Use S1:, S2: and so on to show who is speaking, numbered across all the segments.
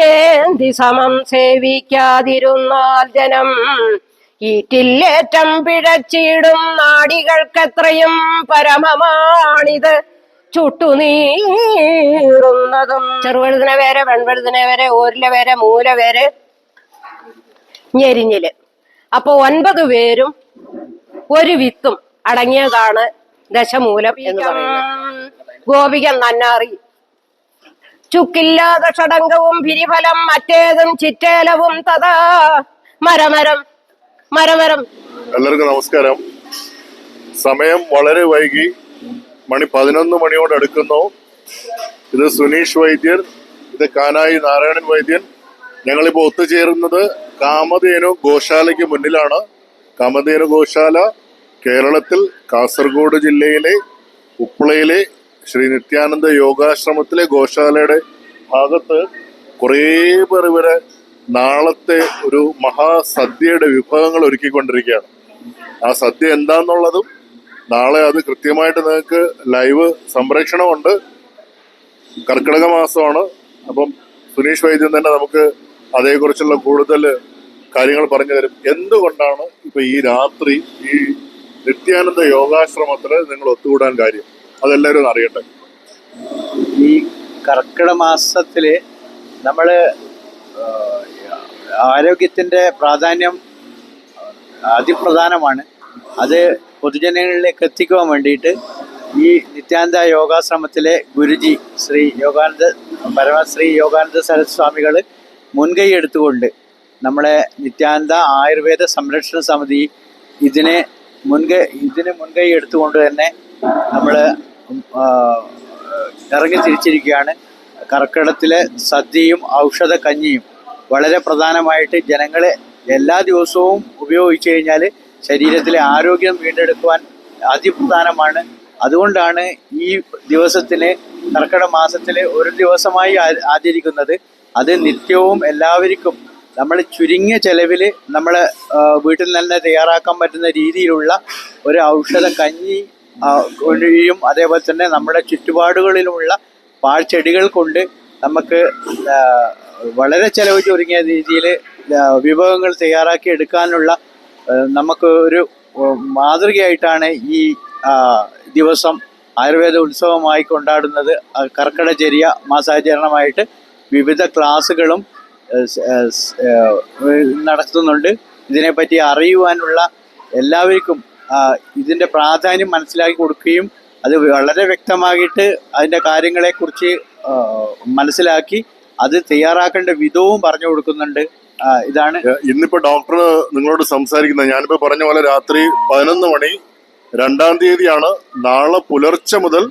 S1: ഏന്തി സമം സേവിക്കാതിരുന്നാൽ ജനം ഈറ്റില്ലേറ്റം പിഴച്ചിടും നാടികൾക്കെത്രയും പരമമാണിത് ചുട്ടുനീറുന്നതും. ചെറുവഴുതിനെ വരെ, വെൺവഴുതിനെ വരെ, ഓരിലെ വരെ, മൂല വരെ, ഞെരിഞ്ഞില്. അപ്പൊ 9 പേരും ഒരു വിത്തും അടങ്ങിയതാണ് ദശമൂലം എന്ന് പറയുന്നത്. ഗോപികൻ നന്നാറി ചുക്കില്ലാതെ ഷടങ്കവും പിരിഫലം മറ്റേതും ചിറ്റേലവും തഥാ മരമരം മരമരം.
S2: എല്ലാവർക്കും നമസ്കാരം. സമയം വളരെ വൈകി, മണി 11 മണിയോട് അടുക്കുന്നു. ഇത് സുനീഷ് വൈദ്യർ, ഇത് കാനായി നാരായണൻ വൈദ്യൻ. ഞങ്ങളിപ്പോ ഒത്തുചേരുന്നത് കാമധേനു ഗോശാലയ്ക്ക് മുന്നിലാണ്. കാമധേനു ഗോശാല കേരളത്തിൽ കാസർഗോഡ് ജില്ലയിലെ ഉപ്പളയിലെ ശ്രീ നിത്യാനന്ദ യോഗാശ്രമത്തിലെ ഗോശാലയുടെ ഭാഗത്ത് കുറേ പേർ ഇവരെ നാളത്തെ ഒരു മഹാസദ്യയുടെ വിഭവങ്ങൾ ഒരുക്കിക്കൊണ്ടിരിക്കുകയാണ്. ആ സദ്യ എന്താന്നുള്ളതും നാളെ അത് കൃത്യമായിട്ട് നിങ്ങൾക്ക് ലൈവ് സംപ്രേഷണമുണ്ട്. കർക്കിടക മാസമാണ്. അപ്പം സുനീഷ് വൈദ്യൻ തന്നെ നമുക്ക് അതേക്കുറിച്ചുള്ള കൂടുതൽ കാര്യങ്ങൾ പറഞ്ഞു തരും. എന്തുകൊണ്ടാണ് ഇപ്പൊ ഈ രാത്രി ഈ നിത്യാനന്ദ യോഗാശ്രമത്തില് നിങ്ങൾ ഒത്തുകൂടാൻ കാര്യം, അതെല്ലാവരും ഒന്ന് അറിയട്ടെ.
S3: ഈ കർക്കിടക മാസത്തില് നമ്മള് ആരോഗ്യത്തിന്റെ പ്രാധാന്യം അതിപ്രധാനമാണ്. അത് പൊതുജനങ്ങളിലേക്ക് എത്തിക്കുവാൻ വേണ്ടിയിട്ട് ഈ നിത്യാനന്ദ യോഗാശ്രമത്തിലെ ഗുരുജി ശ്രീ പരമശ്രീ യോഗാനന്ദ സരസ്വാമികൾ മുൻകൈ എടുത്തുകൊണ്ട് നമ്മളെ നിത്യാനന്ദ ആയുർവേദ സംരക്ഷണ സമിതി ഇതിന് മുൻകൈ എടുത്തുകൊണ്ട് തന്നെ നമ്മൾ ഇറങ്ങി തിരിച്ചിരിക്കുകയാണ്. കർക്കിടകത്തിലെ സദ്യയും ഔഷധ കഞ്ഞിയും വളരെ പ്രധാനമായിട്ട് ജനങ്ങളെ എല്ലാ ദിവസവും ഉപയോഗിച്ചു കഴിഞ്ഞാൽ ശരീരത്തിലെ ആരോഗ്യം വീണ്ടെടുക്കുവാൻ അതിപ്രധാനമാണ്. അതുകൊണ്ടാണ് ഈ ദിവസത്തിന് കർക്കിടക മാസത്തിൽ ഒരു ദിവസമായി ആചരിക്കുന്നത്. അത് നിത്യവും എല്ലാവർക്കും നമ്മൾ ചുരുങ്ങിയ ചെലവിൽ നമ്മളെ വീട്ടിൽ തന്നെ തയ്യാറാക്കാൻ പറ്റുന്ന രീതിയിലുള്ള ഒരു ഔഷധ കഞ്ഞി കൊണ്ടും അതേപോലെ തന്നെ നമ്മുടെ ചുറ്റുപാടുകളിലുമുള്ള പാഴ്ചെടികൾ കൊണ്ട് നമുക്ക് വളരെ ചെലവ് ചുരുങ്ങിയ രീതിയിൽ വിഭവങ്ങൾ തയ്യാറാക്കി എടുക്കാനുള്ള നമുക്ക് ഒരു മാതൃകയായിട്ടാണ് ഈ ദിവസം ആയുർവേദ ഉത്സവമായി കൊണ്ടാടുന്നത്. കർക്കിടചര്യ മാസാചരണമായിട്ട് വിവിധ ക്ലാസ്സുകളും നടത്തുന്നുണ്ട്. ഇതിനെപ്പറ്റി അറിയുവാനുള്ള എല്ലാവർക്കും ഇതിൻ്റെ പ്രാധാന്യം മനസ്സിലാക്കി കൊടുക്കുകയും അത് വളരെ വ്യക്തമായിട്ട് അതിൻ്റെ കാര്യങ്ങളെക്കുറിച്ച് മനസ്സിലാക്കി അത് തയ്യാറാക്കേണ്ട വിധവും പറഞ്ഞു കൊടുക്കുന്നുണ്ട്. ഇതാണ്
S2: ഇന്നിപ്പോ ഡോക്ടർ നിങ്ങളോട് സംസാരിക്കുന്നത്. ഞാനിപ്പോ പറഞ്ഞ പോലെ രാത്രി 11 മണി 2-ാം തീയതിയാണ്. നാളെ പുലർച്ചെ മുതൽ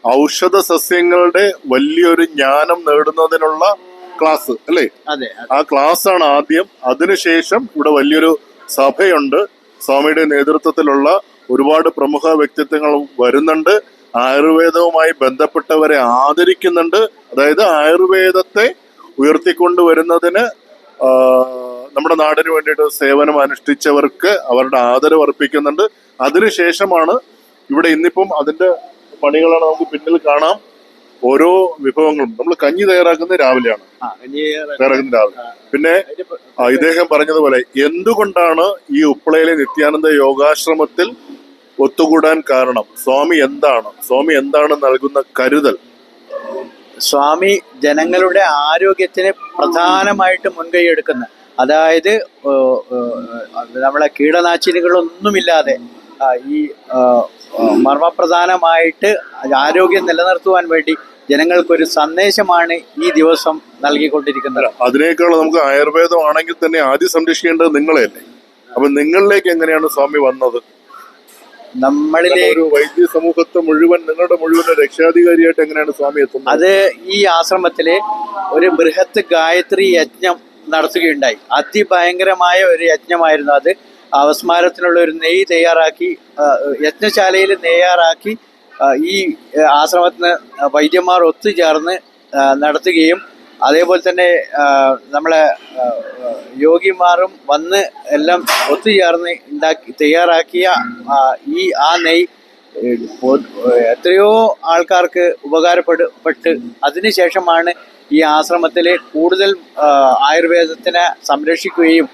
S2: ഔഷധ സസ്യങ്ങളുടെ വലിയൊരു ജ്ഞാനം നേടുന്നതിനുള്ള ക്ലാസ് അല്ലേ?
S3: അതെ.
S2: ആ ക്ലാസ് ആണ് ആദ്യം. അതിനുശേഷം ഇവിടെ വലിയൊരു സഭയുണ്ട്. സ്വാമിയുടെ നേതൃത്വത്തിലുള്ള ഒരുപാട് പ്രമുഖ വ്യക്തിത്വങ്ങൾ വരുന്നുണ്ട്. ആയുർവേദവുമായി ബന്ധപ്പെട്ടവരെ ആദരിക്കുന്നുണ്ട്. അതായത് ആയുർവേദത്തെ ഉയർത്തിക്കൊണ്ടുവരുന്നതിന് നമ്മുടെ നാടിന് വേണ്ടിയിട്ട് സേവനം അനുഷ്ഠിച്ചവർക്ക് അവരുടെ ആദരവ് അർപ്പിക്കുന്നുണ്ട്. അതിനുശേഷമാണ് ഇവിടെ ഇന്നിപ്പം അതിന്റെ പണികളാണ് നമുക്ക് പിന്നിൽ കാണാം. ഓരോ വിഭവങ്ങളും നമ്മൾ കഞ്ഞി തയ്യാറാക്കുന്നത് രാവിലെയാണ്. പിന്നെ ഇദ്ദേഹം പറഞ്ഞതുപോലെ എന്തുകൊണ്ടാണ് ഈ ഉപ്പളയിലെ നിത്യാനന്ദ യോഗാശ്രമത്തിൽ ഒത്തുകൂടാൻ കാരണം? സ്വാമി എന്താണ് നൽകുന്ന കരുതൽ?
S3: സ്വാമി ജനങ്ങളുടെ ആരോഗ്യത്തിന് പ്രധാനമായിട്ട് മുൻകൈ എടുക്കുന്ന, അതായത് നമ്മളെ കീടനാശിനികളൊന്നുമില്ലാതെ ഈ മർമ്മപ്രധാനമായിട്ട് ആരോഗ്യം നിലനിർത്തുവാൻ വേണ്ടി ജനങ്ങൾക്കൊരു സന്ദേശമാണ് ഈ ദിവസം നൽകിക്കൊണ്ടിരിക്കുന്നത്.
S2: അതിനേക്കാൾ നമുക്ക് ആയുർവേദം ആണെങ്കിൽ തന്നെ ആദ്യം സംരക്ഷിക്കേണ്ടത് നിങ്ങളെയല്ലേ? അപ്പൊ നിങ്ങളിലേക്ക് എങ്ങനെയാണ് സ്വാമി വന്നത്?
S3: നമ്മളിലേക്ക്
S2: വൈദ്യ സമൂഹത്തെ മുഴുവൻ നിങ്ങളുടെ മുഴുവൻ രക്ഷാധികാരിയായിട്ട് എങ്ങനെയാണ് സ്വാമി എത്തുന്നത്?
S3: അത് ഈ ആശ്രമത്തില് ഒരു ബൃഹത്ത് ഗായത്രി യജ്ഞം നടത്തുകയുണ്ടായി. അതിഭയങ്കരമായ ഒരു യജ്ഞമായിരുന്നു അത്. അവസ്മാരത്തിനുള്ള ഒരു നെയ്യ് തയ്യാറാക്കി യജ്ഞശാലയിൽ തയ്യാറാക്കി ഈ ആശ്രമത്തിന് വൈദ്യന്മാർ ഒത്തുചേർന്ന് നടത്തുകയും അതേപോലെ തന്നെ നമ്മളെ യോഗിമാരും വന്ന് എല്ലാം ഒത്തുചേർന്ന് തയ്യാറാക്കിയ ആ നെയ്യ് എത്രയോ ആൾക്കാർക്ക് ഉപകാരപ്പെട്ട് അതിനുശേഷമാണ് ഈ ആശ്രമത്തിൽ കൂടുതൽ ആയുർവേദത്തിനെ സംരക്ഷിക്കുകയും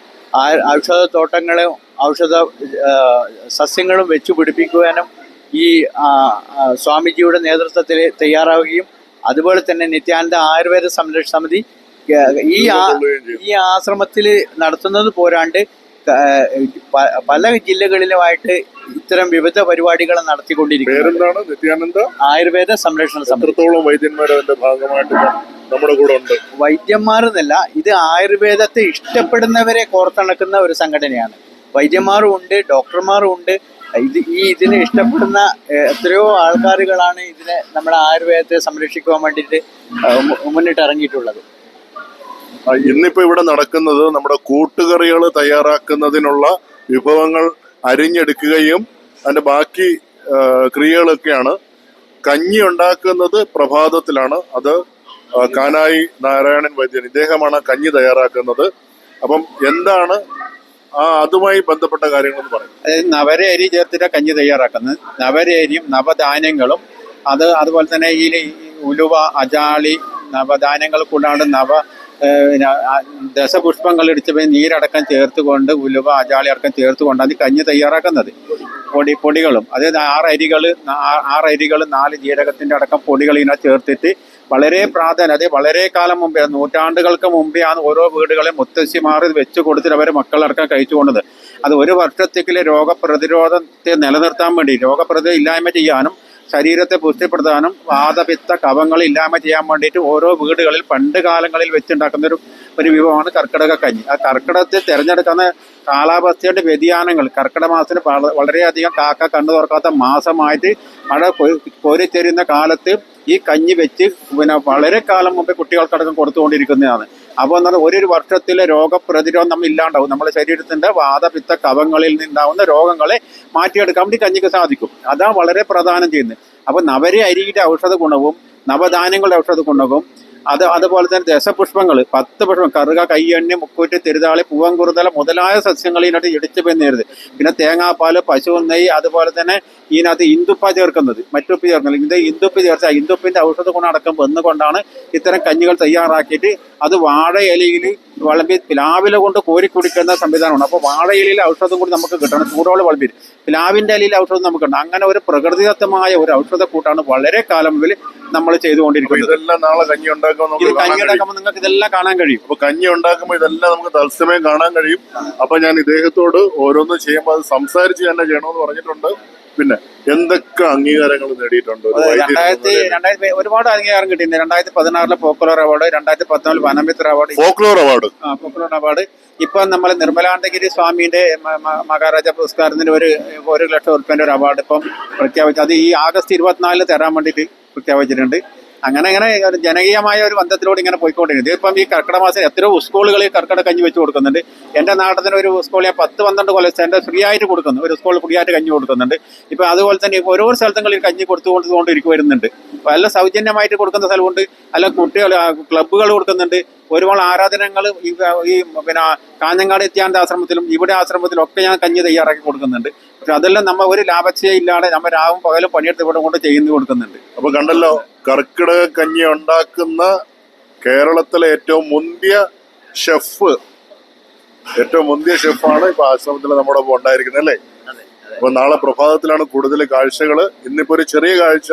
S3: ഔഷധത്തോട്ടങ്ങളും ഔഷധ സസ്യങ്ങളും വെച്ചു പിടിപ്പിക്കുവാനും ഈ സ്വാമിജിയുടെ നേതൃത്വത്തിൽ തയ്യാറാവുകയും അതുപോലെ തന്നെ നിത്യാനന്ദ ആയുർവേദ സംരക്ഷണ സമിതി ഈ ആശ്രമത്തിൽ നടത്തുന്നത് പോരാണ്ട് പല ജില്ലകളിലുമായിട്ട് ഇത്തരം വിവിധ പരിപാടികൾ നടത്തിക്കൊണ്ടിരിക്കുന്നു.
S2: നിത്യാനന്ദ
S3: ആയുർവേദ സംരക്ഷണ സമിതി.
S2: വൈദ്യന്മാർ അതിന്റെ ഭാഗമായിട്ട് നമ്മുടെ കൂടെ ഉണ്ട്.
S3: വൈദ്യന്മാരെന്നല്ല, ഇത് ആയുർവേദത്തെ ഇഷ്ടപ്പെടുന്നവരെ കോർത്തിണക്കുന്ന ഒരു സംഘടനയാണ്. വൈദ്യന്മാരും ഉണ്ട്, ഡോക്ടർമാരും ഉണ്ട്. ഇതിനെ ഇഷ്ടപ്പെടുന്ന എത്രയോ ആൾക്കാരുകളാണ് ഇതിനെ നമ്മുടെ ആയുർവേദത്തെ സംരക്ഷിക്കുവാൻ വേണ്ടിയിട്ട് മുന്നിട്ട് ഇറങ്ങിയിട്ടുള്ളത്.
S2: ഇന്നിപ്പോ ഇവിടെ നടക്കുന്നത് നമ്മുടെ കൂട്ടുകറികൾ തയ്യാറാക്കുന്നതിനുള്ള വിഭവങ്ങൾ അരിഞ്ഞെടുക്കുകയും അതിന്റെ ബാക്കി ക്രിയകളൊക്കെയാണ്. കഞ്ഞി ഉണ്ടാക്കുന്നത് പ്രഭാതത്തിലാണ്. അത് കാനായി നാരായണൻ വൈദ്യൻ, ഇദ്ദേഹമാണ് കഞ്ഞി തയ്യാറാക്കുന്നത്. അപ്പം എന്താണ് അതുമായി ബന്ധപ്പെട്ട കാര്യങ്ങളെന്ന് പറയും.
S4: അതായത് നവര അരി ചേർത്തിട്ട് കഞ്ഞി തയ്യാറാക്കുന്നത്. നവര അരിയും നവധാന്യങ്ങളും അതുപോലെ തന്നെ ഈ ഉലുവ, അജാളി, നവധാന്യങ്ങൾ കൂടാണ്ട് ദശപുഷ്പങ്ങൾ ഇടിച്ച് നീരടക്കം ചേർത്തുകൊണ്ട് ഉലുവ, അജാളി അടക്കം ചേർത്തുകൊണ്ടാണ് ഈ കഞ്ഞി തയ്യാറാക്കുന്നത്. പൊടികളും അതായത് 6 അരികൾ 4 ജീരകത്തിന്റെ അടക്കം പൊടികൾ ഇതിനെ ചേർത്തിട്ട് വളരെ പ്രാധാന്യം, അത് വളരെ കാലം മുമ്പേ, നൂറ്റാണ്ടുകൾക്ക് മുമ്പേ ആണ് ഓരോ വീടുകളെ മുത്തശ്ശിമാർ വെച്ച് കൊടുത്തിട്ട് അവരെ മക്കളടക്കം കഴിച്ചുകൊണ്ടത്. അത് ഒരു വർഷത്തേക്കുള്ള രോഗപ്രതിരോധത്തെ നിലനിർത്താൻ വേണ്ടി, രോഗപ്രതിരോധം ഇല്ലായ്മ ചെയ്യാനും ശരീരത്തെ പുഷ്ടിപ്പെടുത്താനും വാതപിത്ത കഫങ്ങൾ ഇല്ലായ്മ ചെയ്യാൻ വേണ്ടിയിട്ട് ഓരോ വീടുകളിൽ പണ്ട് കാലങ്ങളിൽ വെച്ചുണ്ടാക്കുന്ന ഒരു വിഭവമാണ് കർക്കിടക കഞ്ഞി. ആ കർക്കിടകത്തിൽ തിരഞ്ഞെടുക്കുന്ന കാലാവസ്ഥയുടെ വ്യതിയാനങ്ങൾ, കർക്കിടക മാസത്തിന് വളരെയധികം കാക്ക കണ്ണു തുറക്കാത്ത മാസമായിട്ട് മഴ കോരിത്തരുന്ന കാലത്ത് ഈ കഞ്ഞി വെച്ച് വളരെ കാലം മുമ്പേ കുട്ടികൾക്കടക്കം കൊടുത്തുകൊണ്ടിരിക്കുന്നതാണ്. അപ്പോൾ എന്നാൽ ഒരു വർഷത്തിലെ രോഗപ്രതിരോധം നമ്മൾ ഇല്ലാണ്ടാവും. നമ്മുടെ ശരീരത്തിന്റെ വാതപിത്ത കഫങ്ങളിൽ നിന്നുണ്ടാവുന്ന രോഗങ്ങളെ മാറ്റിയെടുക്കാൻ വേണ്ടി കഞ്ഞിക്ക് സാധിക്കും. അതാണ് വളരെ പ്രധാനം ചെയ്യുന്നത്. അപ്പോൾ നവര അരിയുടെ ഔഷധ ഗുണവും നവധാന്യങ്ങളുടെ ഔഷധ ഗുണവും അതുപോലെ തന്നെ ദശപുഷ്പങ്ങൾ 10 പുഷ്പം, കറുക, കയ്യണ്ണി, മുക്കൂറ്റ്, തിരുതാളി, പൂവൻകുറുതല മുതലായ സസ്യങ്ങളിനകത്ത് ഇടിച്ചു പെന്നരുത്. പിന്നെ തേങ്ങാപ്പാൽ, പശു നെയ്യ്, അതുപോലെ തന്നെ ഇതിനകത്ത് ഇന്ദുപ്പ ചേർക്കുന്നത്, മറ്റുപ്പ് ചേർക്കുന്നത്. ഇത് ഇന്ദുപ്പ് ചേർച്ച ഇന്ദുപ്പിന്റെ ഔഷധ ഗുണം അടക്കം വന്നുകൊണ്ടാണ് ഇത്തരം കഞ്ഞികൾ തയ്യാറാക്കിയിട്ട് അത് വാഴയിലയിൽ വിളമ്പി പ്ലാവില കൊണ്ട് കോരി കുടിക്കുന്ന സംവിധാനമാണ്. അപ്പോൾ വാഴയിലയിൽ ഔഷധം കൂടി നമുക്ക് കിട്ടണം. ചൂടോളം വിളമ്പി പ്ലാവിന്റെ ഇലയിൽ ഔഷധം നമുക്ക് കിട്ടണം. അങ്ങനെ ഒരു പ്രകൃതിദത്തമായ ഒരു ഔഷധ കൂട്ടാണ് വളരെ കാലം മുതൽ നമ്മൾ ചെയ്തുകൊണ്ടിരിക്കുന്നത്.
S2: ഇതെല്ലാം നാളെ കഞ്ഞി
S4: ഉണ്ടാക്കുമ്പോൾ നിങ്ങൾക്ക് ഇതെല്ലാം കാണാൻ കഴിയും.
S2: അപ്പൊ കഞ്ഞി ഉണ്ടാക്കുമ്പോൾ ഇതെല്ലാം നമുക്ക് തത്സമയം കാണാൻ കഴിയും. അപ്പൊ ഞാൻ ഇദ്ദേഹത്തോട് ഓരോന്നും ചെയ്യുമ്പോൾ അത് സംസാരിച്ച് തന്നെ ചെയ്യണമെന്ന് പറഞ്ഞിട്ടുണ്ട്. പിന്നെ എന്തൊക്കെ അംഗീകാരങ്ങൾ നേടിയിട്ടുണ്ട്?
S4: 2000 ഒരുപാട് അംഗീകാരം കിട്ടിയിട്ടുണ്ട്. 2016 പോക്കുലർ അവാർഡ്, 2014 വനമിത്ര അവാർഡ്,
S2: പോക്കുലർ
S4: അവാർഡ്. ഇപ്പൊ നമ്മൾ നിർമ്മലാനന്ദഗിരി സ്വാമിന്റെ മഹാരാജ പുരസ്കാരത്തിന് ഒരു 1 ലക്ഷം ഉറുപ്പിന്റെ ഒരു അവാർഡ് ഇപ്പം പ്രഖ്യാപിച്ചു. അത് ഈ ആഗസ്റ്റ് 24 തരാൻ വേണ്ടിയിട്ട് പ്രഖ്യാപിച്ചിട്ടുണ്ട്. അങ്ങനെ ജനകീയമായ ഒരു ബന്ധത്തിലൂടെ ഇങ്ങനെ പോയിക്കൊണ്ടിരിക്കുന്നത്. ഇതിപ്പം ഈ കർക്കിടക മാസം എത്രയോ സ്കൂളുകളിൽ കർക്കിടക കഞ്ഞി വെച്ച് കൊടുക്കുന്നുണ്ട്. എൻ്റെ നാട്ടിൽ ഒരു സ്കൂൾ ഞാൻ 10-12 കൊല്ലം സെൻറ്റർ ഫ്രീ ആയിട്ട് കൊടുക്കുന്നു. ഒരു സ്കൂൾ ഫ്രീ ആയിട്ട് കഞ്ഞി കൊടുക്കുന്നുണ്ട്. ഇപ്പം അതുപോലെ തന്നെ ഓരോ സ്ഥലങ്ങളിൽ കഞ്ഞി കൊടുത്തുകൊണ്ടിരിക്കും വരുന്നുണ്ട്. പല സൗജന്യമായിട്ട് കൊടുക്കുന്ന സ്ഥലമുണ്ട്, അല്ല കുട്ടികൾ ക്ലബ്ബുകൾ കൊടുക്കുന്നുണ്ട്. ഒരുപാട് ആരാധനകൾ ഈ പിന്നെ കാഞ്ഞങ്ങാട് നിത്യാനന്ദ ആശ്രമത്തിലും ഇവിടെ ആശ്രമത്തിലും ഒക്കെ ഞാൻ കഞ്ഞി തയ്യാറാക്കി കൊടുക്കുന്നുണ്ട്. പക്ഷെ അതെല്ലാം നമ്മൾ ഒരു ലാഭക്ഷയില്ലാതെ നമ്മൾ രാവും പകലും പണിയെടുത്ത് ഇവിടെ കൊണ്ട് ചെയ്യുന്നു കൊടുക്കുന്നുണ്ട്.
S2: അപ്പൊ കണ്ടല്ലോ, കർക്കിടക കഞ്ഞി ഉണ്ടാക്കുന്ന കേരളത്തിലെ ഏറ്റവും മുന്തിയ ഷെഫാണ് ഇപ്പൊ ആശ്രമത്തിൽ നമ്മുടെ ഒപ്പം ഉണ്ടായിരിക്കുന്നത്, അല്ലേ? അപ്പൊ നാളെ പ്രഭാതത്തിലാണ് കൂടുതൽ കാഴ്ചകൾ. ഇന്നിപ്പോ ഒരു ചെറിയ കാഴ്ച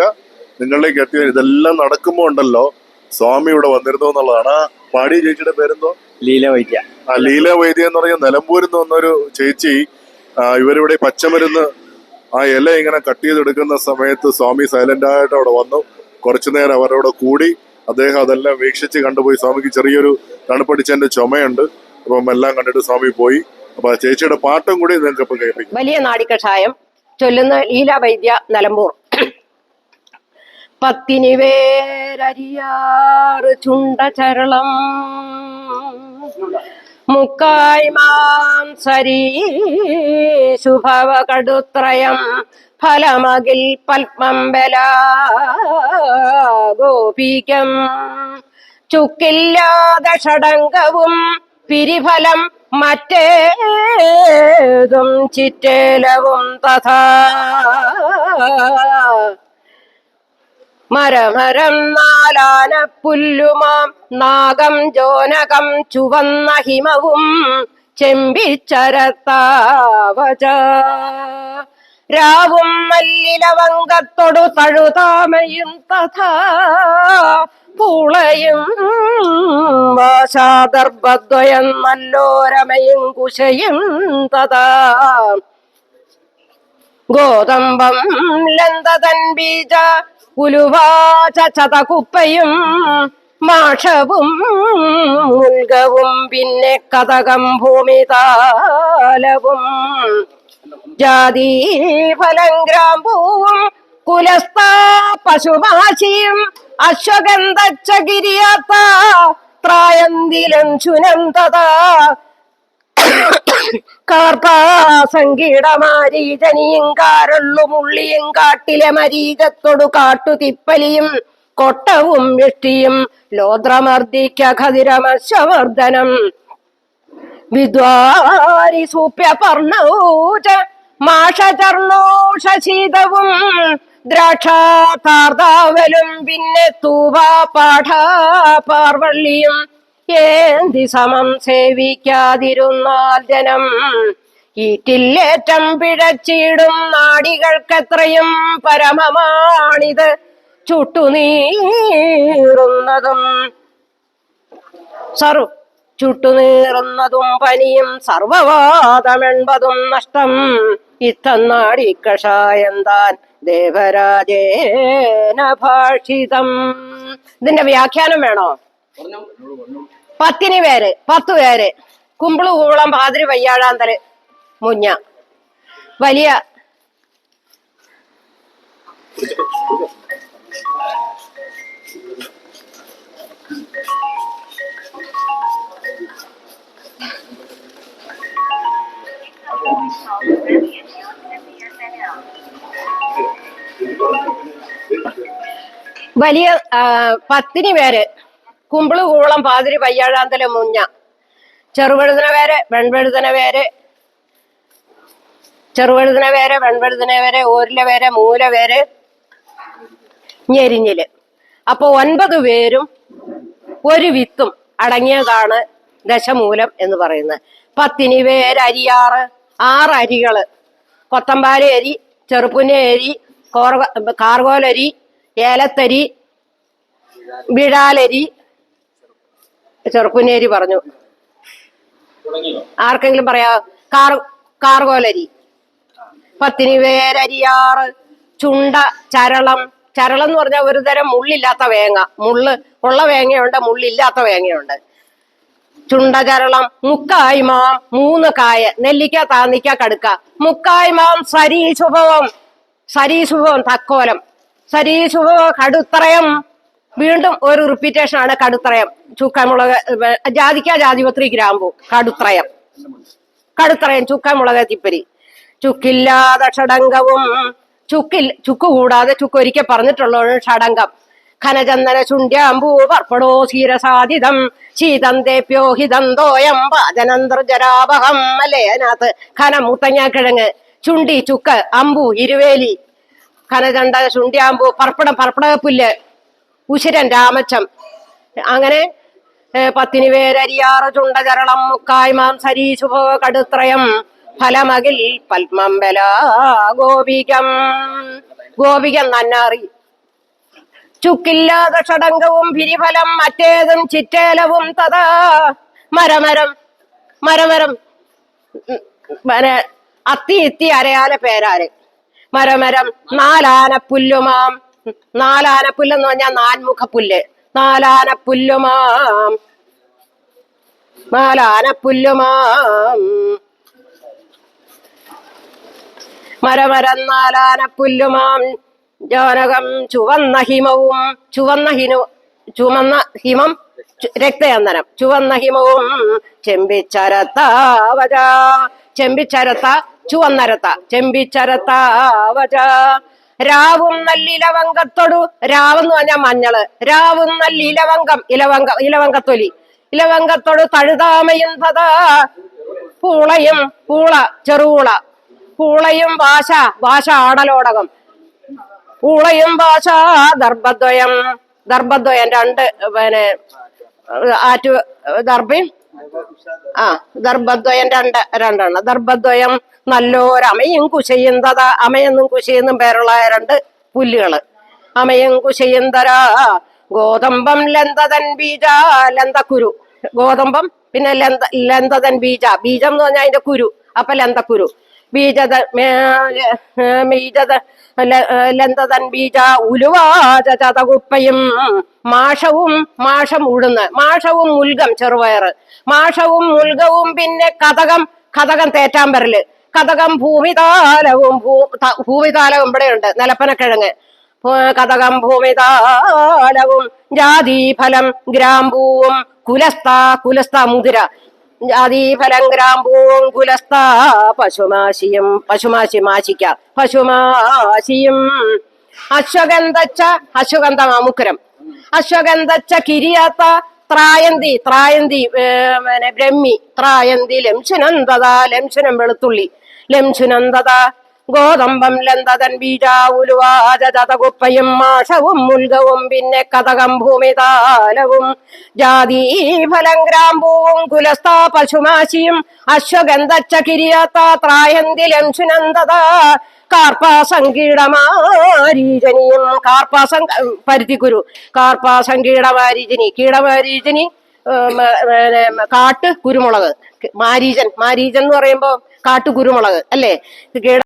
S2: നിങ്ങളിലേക്ക് എത്തിയത്. ഇതെല്ലാം നടക്കുമ്പോ ഉണ്ടല്ലോ, സ്വാമി ഇവിടെ വന്നിരുന്നു എന്നുള്ളതാണ്. പാടി ചേച്ചിയുടെ പേരെന്തോ?
S3: ലീല വൈദ്യ.
S2: ലീല വൈദ്യ എന്ന് പറഞ്ഞ നിലമ്പൂരിൽ നിന്ന് വന്നൊരു ചേച്ചി. ഇവരിവിടെ പച്ചമരുന്ന് ആ ഇല ഇങ്ങനെ കട്ട് ചെയ്തെടുക്കുന്ന സമയത്ത് സ്വാമി സൈലന്റ് ആയിട്ട് അവിടെ വന്നു. കുറച്ചു നേരം അവരവിടെ കൂടി. അദ്ദേഹം അതെല്ലാം വീക്ഷിച്ച് കണ്ടുപോയി. സ്വാമിക്ക് ചെറിയൊരു തണുപ്പടിച്ചതിന്റെ ചുമയുണ്ട്. അപ്പം എല്ലാം കണ്ടിട്ട് സ്വാമി പോയി. അപ്പൊ ആ ചേച്ചിയുടെ പാട്ടും കൂടി നിങ്ങൾക്ക് ഇപ്പൊ കേൾപ്പിക്കും.
S1: വലിയ നാടിക്കഷായം ചൊല്ലുന്ന ലീല വൈദ്യ, നിലമ്പൂർ. പത്തിനിവേരരിയാറ് ചുണ്ടചരളം മുക്കായി മാംസരീ ശുഭവ കടുത്രയം ഫലമകിൽ പത്മംബല ഗോപികം ചുക്കില്ലാതെ ഷടങ്കവും പിരിഫലം മറ്റേതും ചിറ്റേലവും തഥാ മരമരം നാലാന പുല്ലുമാം നാഗം ജോനകം ചുവന്ന ഹിമവും ചെമ്പിച്ചരത്താവച രാവും മല്ലിലവങ്കത്തൊടു തഴുതാമയും തഥാ പൂളയും വാശാദർഭദ്വയം നല്ലോരമയും കുശയും തഥാ ഗോതമ്പം ലന്തതൻ ബീജ ഉലുവാച ചതകുപ്പയും മാഷവും മുൽകവും പിന്നെ കഥകം ഭൂമിതാലവും ജാതി ഫലം ഗ്രാമ്പൂവും കുലസ്ഥാ പശുമാശിയും അശ്വഗന്ധച്ചകിരിയാത്ത പ്രായന്തിലും ചുനന്തതാ കാർപ്പാസങ്കീടമാരീജനിയും കാരള്ളുമുള്ളിയും കാട്ടിലെ മരീകത്തൊടു കാട്ടുതിപ്പലിയും കൊട്ടവും വെഷ്ടിയും ലോദ്രമർദ്ദിക്ക ഖതിരമശവർദ്ധനം വിദ്വാരി സൂപ്യപർണൗച മാഷചർണോഷശീതവും ദ്രാക്ഷാതാർദാവലും പിന്നെ തൂവാ പാഠാപാർവള്ളിയും ഏന്തി സമം സേവിക്കാതിരുന്നാൽ ജനം ഈറ്റില്ലേറ്റം പിഴച്ചിടും നാടികൾക്കെത്രയും പരമമാണിത് ചുട്ടുനീറുന്നതും ചുട്ടുനീറുന്നതും പനിയും സർവവാദമെൺപതും നഷ്ടം ഇത്തന്നാടി കഷായം താൻ ദേവരാജേന ഭാഷിതം. ഇതിന്റെ വ്യാഖ്യാനം വേണോ? 10 പേര് 10 പേര് കുമ്പിളുകൂളം പാതിരി വയ്യാഴാന്തല് മുഞ്ഞ വലിയ വലിയ 10 പേര് കുമ്പിളുകൂളം പാതിരി വയ്യാഴാന്തല് മുഞ്ഞ ചെറുവഴുതന പേര് വെൺവഴുതന പേര് ചെറുവഴുതന പേര് വെൺവഴുതന പേര് ഓരിലെ പേര് മൂല പേര് ഞെരിഞ്ഞില്. അപ്പൊ 9 പേരും ഒരു വിത്തും അടങ്ങിയതാണ് ദശമൂലം എന്ന് പറയുന്നത്. 10 പേര് അരിയാറ് 6 അരികള് കൊത്തമ്പാല അരി, ചെറുപ്പുന്ന അരി, കാർഗോലരി, ഏലത്തരി, വിഴാലരി, ചെറുപ്പുന്നേരി പറഞ്ഞു. ആർക്കെങ്കിലും പറയാ? കാർഗോലരി. 10 പേരരിയാറ് ചുണ്ട ചരളം. ചരളം എന്ന് പറഞ്ഞാൽ ഒരു തരം മുള്ളില്ലാത്ത വേങ്ങ. മുള്ള് ഉള്ള വേങ്ങയുണ്ട്, മുള്ളില്ലാത്ത വേങ്ങയുണ്ട്. ചുണ്ടചരളം. മുക്കായ്മാം 3 കായ. നെല്ലിക്ക, താന്നിക്ക, കടുക്ക. മുക്കായ്മാം സരീശുഭവം. സരീശുഭവം തക്കോലം. സരീശുഭവം കടുത്രയം. വീണ്ടും ഒരു റിപ്പീറ്റേഷൻ ആണ് കടുത്രയം. ചുക്കമുളക്, ജാതിക്ക, ജാതിപത്രി, ഗ്രാമ്പു. കടുത്രയം ചുക്കമുളക്, തിപ്പരി. ചുക്കില്ലാതെ ഷഡംഗവും. ചുക്ക് കൂടാതെ ചുക്ക് ഒരിക്കൽ പറഞ്ഞിട്ടുള്ള ഷഡംഗം. ഖനചന്ദന ശുണ്ട്യാമ്പൂ പർപ്പടോ ക്ഷീരസാധിതം ശീതം തേപ്യോഹിതം തോയം പാചനന്തർജരാപഹം. അല്ലേ? അതിനകത്ത് ഖനം മുത്തങ്ങാക്കിഴങ്ങ്, ചുണ്ടി ചുക്ക്, അമ്പു ഇരുവേലി, ഖനചന്ദന ശുണ്ട്യാമ്പൂ, പർപ്പടപുല്ല്, ഉശിരൻ രാമച്ചം. അങ്ങനെ 10 പേരരിയാറ് ചുണ്ടചരളം മുക്കായ്മാം സരീശുഭോ കടുത്രയം ഫലമകിൽ പത്മംബല ഗോപികം. ഗോപികം നന്നാറി. ചുക്കില്ലാതെ ഷഡംഗവും ഭിരിഫലം മറ്റേതും ചിറ്റേലവും തഥാ മരമരം അത്തി ഇത്തി അരയാല പേരാല്. മരമരം 4 ആനപ്പുല്ലുമാം. 4 ആനപ്പുല്ലെന്ന് പറഞ്ഞാൽ 4 മുഖപ്പുല്ല്. 4 ആനപ്പുല്ലുമാം മരമരം 4 ആനപ്പുല്ലുമാം ജാനകം ചുവന്ന ഹിമവും. ചുവന്ന ഹിമം രക്തചന്ദനം. ചുവന്ന ഹിമവും ചെമ്പിച്ചരത്താവച. ചെമ്പിച്ചരത്ത ചുവന്നരത്ത. ചെമ്പിച്ചരത്താവച. രാവും നല്ലിലവങ്കത്തൊടു. രാവെന്ന് പറഞ്ഞാൽ മഞ്ഞള്. രാവും നല്ലിലവങ്കം. ഇലവങ്കത്തൊലി. ഇലവങ്കത്തോട് തഴുതാമയും തഥാ പൂളയും. പൂള ചെറുപൂള. പൂളയും വാശ ആടലോടകം. ഊളയും ഭാഷ ദർഭദ്വയം ദർഭദ്വയം രണ്ട് പിന്നെ ആറ്റു ദർഭയും ദർഭദ്വയം രണ്ടെണ്ണം ദർഭദ്വയം നല്ലോരമയും കുശയും തഥ അമയെന്നും കുശയെന്നും പേരുള്ള രണ്ട് പുല്ലുകള് അമയും കുശയും തര ഗോതമ്പം ലന്തതൻ ബീജ ലന്തക്കുരു ഗോതമ്പം പിന്നെ ലന്തതൻ ബീജ ബീജം എന്ന് പറഞ്ഞാൽ അതിന്റെ കുരു അപ്പൊ ലന്തക്കുരു ബീജത ലന്തതൻ ബീജ ഉലുവാചതകുപ്പയും മാഷം ഉഴുന്ന് മാഷവും മുൽഗം ചെറുപയറ് മാഷവും മുൽഗവും പിന്നെ കഥകം തേറ്റാമ്പരല് കഥകം ഭൂമിതാലവും ഭൂമിതാലവും ഇവിടെയുണ്ട് നിലപ്പനക്കിഴങ്ങ് കഥകം ഭൂമിതാലവും ജാതിഫലം ഗ്രാമ്പൂവും കുലസ്ത മുതിര ജാതിഫലം ഗ്രാമ്പൂവും കുലസ്ത പശുമാശി മാശിക്ക പശുമാശിയും അശ്വഗന്ധ മാമുക്കരം അശ്വഗന്ധച്ച കിരിയാത്ത ത്രായന്തി ബ്രഹ്മി ത്രായന്തി ലംശുനം വെളുത്തുള്ളി ലംശുനന്ദത ഗോതമ്പം ലന്തതൻ ബീജ ഉലുവാചതകുപ്പയും മാഷവും മുൽഗവും പിന്നെ കഥകം ഭൂമിതാലവും ജാതിഫലം ഗ്രാമ്പൂവും കുലസ്ഥ പശുമാശിയും അശ്വഗന്ധച്ച കിരിയാത്ത ത്രായന്തി ലംശുനന്ദത കാർപ്പാസങ്കീടമാരീജനിയും പരുത്തിക്കുരു കീടമാരീജനി കാട്ട് കുരുമുളക് മാരീജൻ എന്ന് പറയുമ്പോ കാട്ടുകുരുമുളക് അല്ലേ